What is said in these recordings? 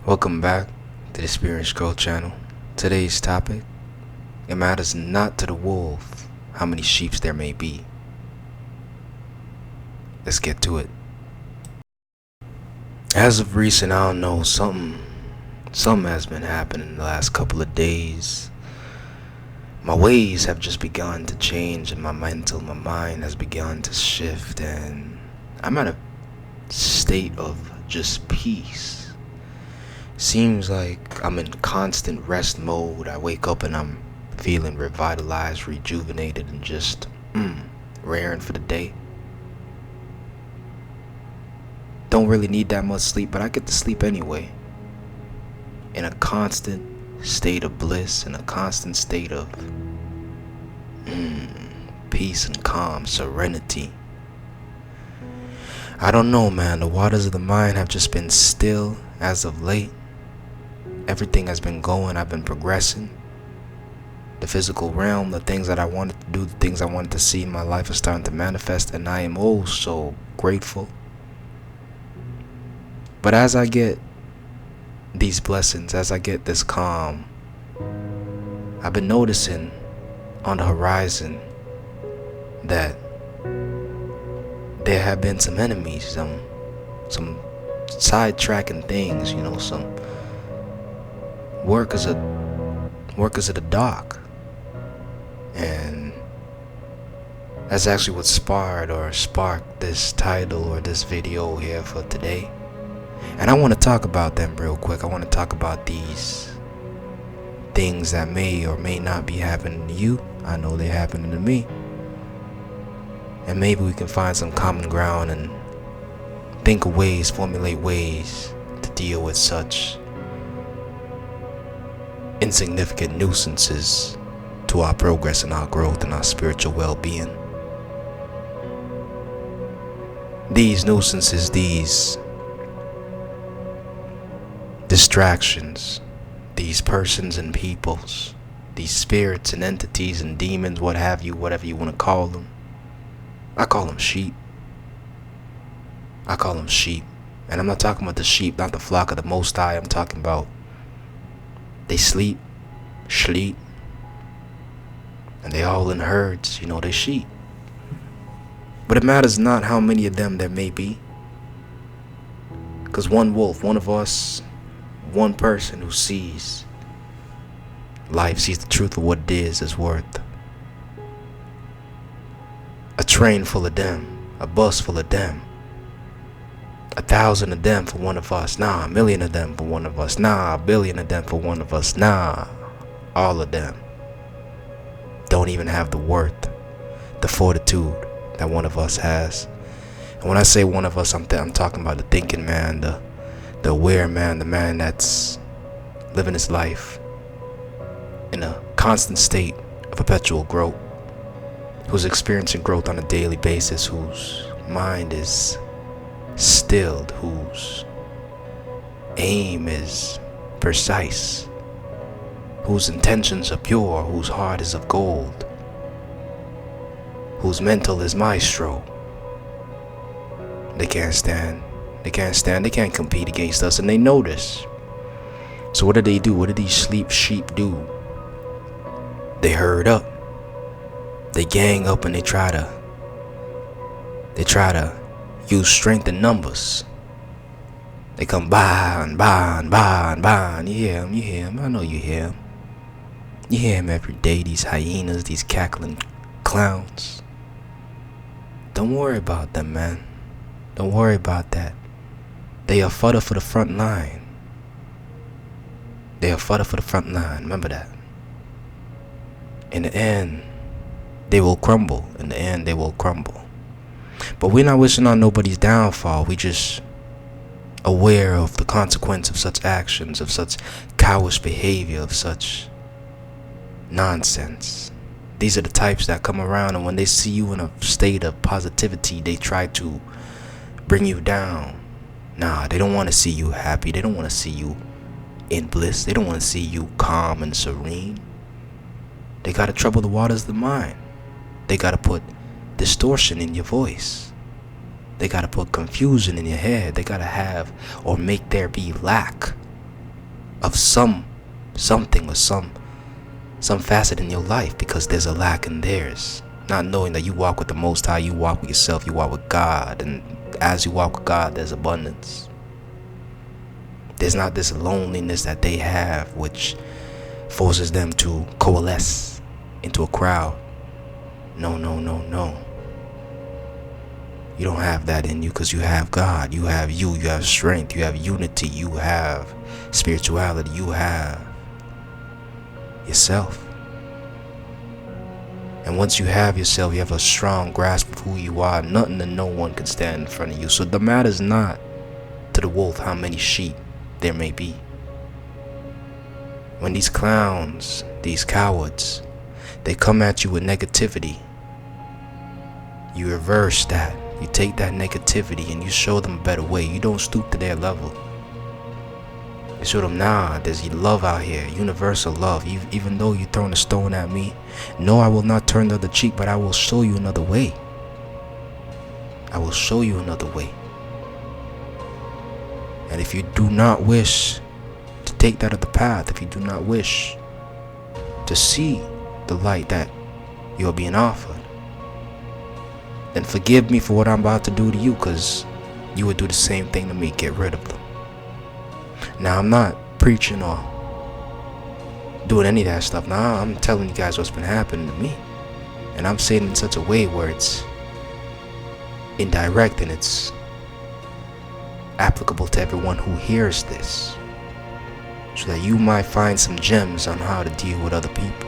Welcome back to the Experience Growth channel. Today's topic: it matters not to the wolf how many sheep there may be. Let's get to it. As of recent, I don't know, something has been happening the last couple of days. My ways have just begun to change, and my mind has begun to shift, and I'm at a state of just peace. Seems like I'm in constant rest mode. I wake up and I'm feeling revitalized, rejuvenated, and just raring for the day. Don't really need that much sleep, but I get to sleep anyway. In a constant state of bliss, in a constant state of peace and calm, serenity. I don't know, man. The waters of the mind have just been still as of late. Everything has been going. I've been progressing. The physical realm, the things that I wanted to do, the things I wanted to see in my life are starting to manifest, and I am oh so grateful. But as I get these blessings, as I get this calm, I've been noticing on the horizon that there have been some enemies, some sidetracking things, some workers of the dark. And that's actually what sparked this title or this video here for today. And I want to talk about them real quick. I want to talk about these things that may or may not be happening to you. I know they're happening to me. And maybe we can find some common ground and think of ways, formulate ways to deal with such insignificant nuisances to our progress and our growth and our spiritual well-being. These nuisances, these distractions, these persons and peoples, these spirits and entities and demons, what have you, whatever you want to call them. I call them sheep. I call them sheep. And I'm not talking about the sheep, not the flock of the Most High. I'm talking about they sleep, and they all in herds, they sheep. But it matters not how many of them there may be. Because one wolf, one of us, one person who sees life, sees the truth of what it is worth a train full of them, a bus full of them, 1,000 of them for one of us. Nah, 1,000,000 of them for one of us. Nah, 1,000,000,000 of them for one of us. Nah, all of them don't even have the worth, the fortitude that one of us has. And when I say one of us, I'm talking about the thinking man, the aware man, the man that's living his life in a constant state of perpetual growth, who's experiencing growth on a daily basis, whose mind is stilled, whose aim is precise, whose intentions are pure, whose heart is of gold, whose mental is maestro. They can't compete against us, and they know this. So what do they do? What do these sheep do? They herd up, they gang up, and they try to use strength in numbers. They come by and by and by and by, and you hear him, I know you hear him. You hear him every day, these hyenas, these cackling clowns. Don't worry about them, man. Don't worry about that. They are fodder for the front line. They are fodder for the front line, remember that. In the end, they will crumble. In the end, they will crumble. But we're not wishing on nobody's downfall. We just aware of the consequence of such actions, of such cowardice behavior, of such nonsense. These are the types that come around, and when they see you in a state of positivity, they try to bring you down. Nah, they don't want to see you happy. They don't want to see you in bliss. They don't want to see you calm and serene. They got to trouble the waters of the mind. They got to put distortion in your voice. They got to put confusion in your head. They got to have or make there be lack of something or some facet in your life, because there's a lack in theirs. Not knowing that you walk with the Most High, you walk with yourself, you walk with God, and as you walk with God, there's abundance. There's not this loneliness that they have, which forces them to coalesce into a crowd. No. You don't have that in you, because you have God. You have strength, you have unity, you have spirituality, you have yourself. And once you have yourself, you have a strong grasp of who you are. Nothing and no one can stand in front of you. So the matter is not to the wolf how many sheep there may be. When these clowns, these cowards, they come at you with negativity, you reverse that. You take that negativity and you show them a better way. You don't stoop to their level. You show them, nah, there's love out here, universal love. Even though you're throwing a stone at me, no, I will not turn the other cheek, but I will show you another way. I will show you another way. And if you do not wish to take that other path, if you do not wish to see the light that you're being offered, then forgive me for what I'm about to do to you, because you would do the same thing to me. Get rid of them. Now, I'm not preaching or doing any of that stuff. Now, I'm telling you guys what's been happening to me. And I'm saying it in such a way where it's indirect and it's applicable to everyone who hears this, so that you might find some gems on how to deal with other people.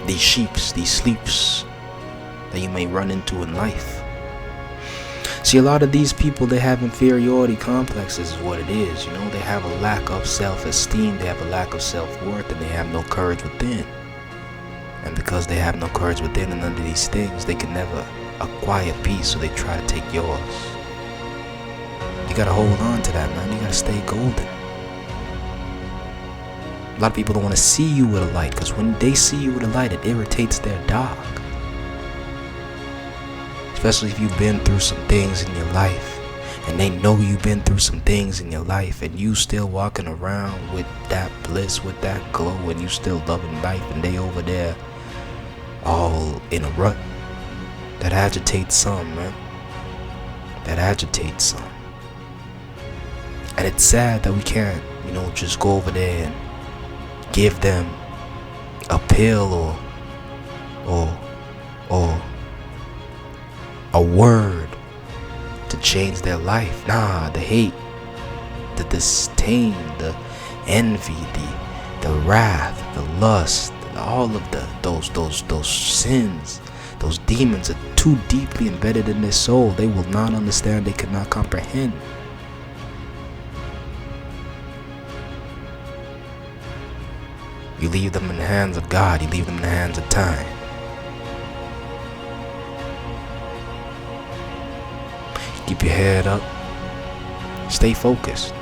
These sheeps, these sleeps that you may run into in life. See, a lot of these people, they have inferiority complexes is what it is. You know, they have a lack of self-esteem, they have a lack of self-worth, and they have no courage within. And because they have no courage within and under these things, they can never acquire peace, so they try to take yours. You gotta hold on to that, man. You gotta stay golden. A lot of people don't want to see you with a light, because when they see you with a light, it irritates their dog. Especially if you've been through some things in your life, and they know you've been through some things in your life, and you still walking around with that bliss, with that glow, and you still loving life, and they over there all in a rut. That agitates some, man. That agitates some. And it's sad that we can't, just go over there and give them a pill or a word to change their life. Nah, the hate, the disdain, the envy, the wrath, the lust, all of those sins, those demons are too deeply embedded in their soul. They will not understand, they cannot comprehend. You leave them in the hands of God, you leave them in the hands of time. Keep your head up. Stay focused.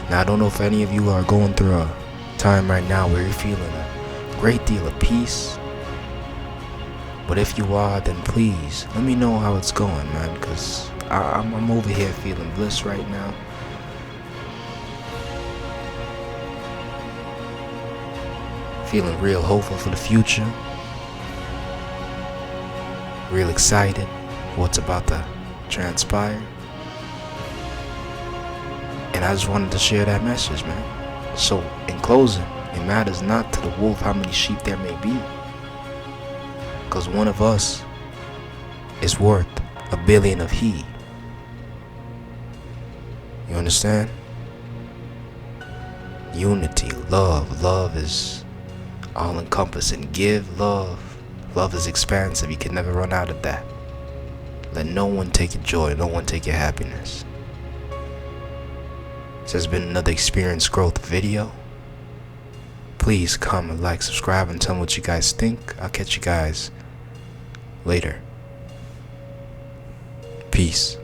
Now, I don't know if any of you are going through a time right now where you're feeling a great deal of peace. But if you are, then please let me know how it's going, man, because I'm over here feeling bliss right now. Feeling real hopeful for the future. Real excited for what's about to transpire. And I just wanted to share that message, man. So, in closing, it matters not to the wolf how many sheep there may be, because one of us is worth 1 billion of he. You understand? Unity, love. Love is all-encompassing. Give love. Love is expansive. You can never run out of that. Let no one take your joy. No one take your happiness. This has been another Experience Growth video. Please comment, like, subscribe, and tell me what you guys think. I'll catch you guys later. Peace.